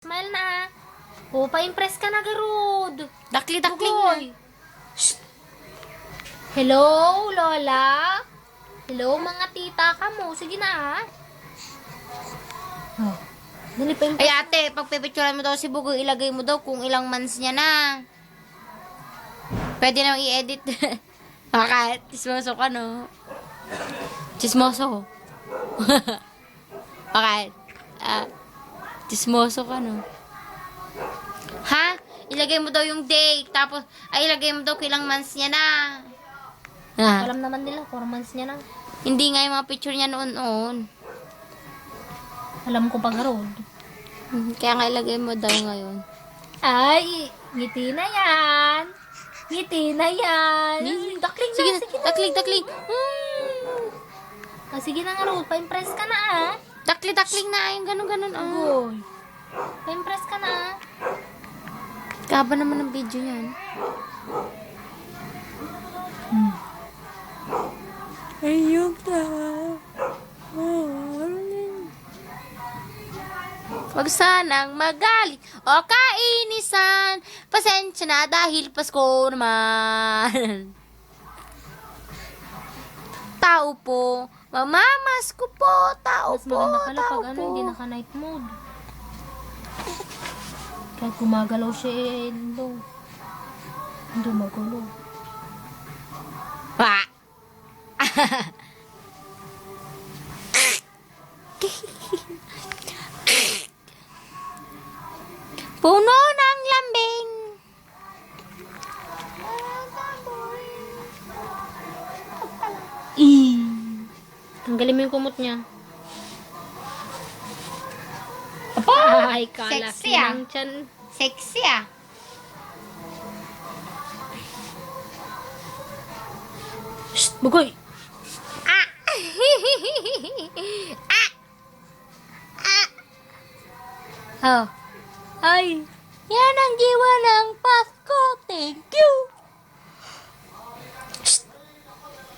Smile na. O, pa-impress ka na, Garud. Dakli-dakling na. Bugoy. Shh. Hello, Lola? Hello, mga tita ka mo. Sige na, Oh. Dali pa Ay ate, pag pipicturean mo daw si Bugoy, ilagay mo daw kung ilang months niya na. Pwede nang i-edit. Bakit? Chismoso ka, no? Chismoso. Bakit? Chismoso ka, no? Ha? Ilagay mo daw yung date, tapos, ilagay mo daw kung ilang months niya na. Alam naman nila, 4 months niya na. Hindi nga yung mga picture niya noon. Alam ko pa, Garud. Kaya nga ilagay mo daw ngayon. Ay, ngiti na yan. Ngiti na yan. Dakling na, Sige na, sige na. dakling. Sige na, Garud. Pa-impress ka na, Dakling na, yung ganun. Uy. Pa-impress ka na, Kaba naman ng video niyan. Ayok na. Wag sanang magalit o kainisan. Pasensya na dahil Pasko naman. Tao po. Mamamas ko po. Tao Mas po. maganda pala Tao pag po. hindi naka-night mode. Kahit gumagalaw siya, hindi magulo. Wah! Puno ng lambing. Tanggalin mo yung kumot niya. Ay, kalaki Sexy, ng tiyan. Sexy Shh, Bugoy! Oh. Ay! Yan ang diwa ng Pasko. Thank you.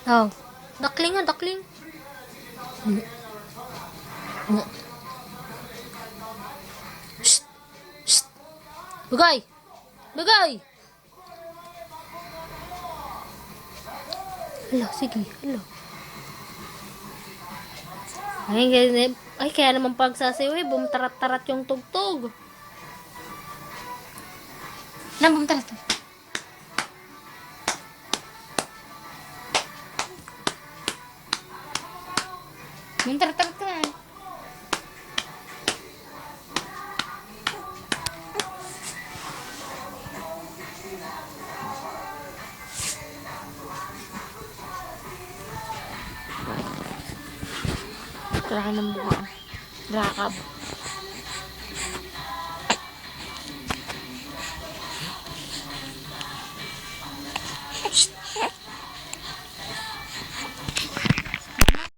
Oh. Dakling nga, dakling. Shh! Shh! Bugoy! Bugoy! Hala, sige, hala. Ay, kaya naman pagsasayaw bumtarat-tarat yung tugtog. Nambong talaga. Mintar-tarat ka na. Laki ng buka. Rakab. Shh!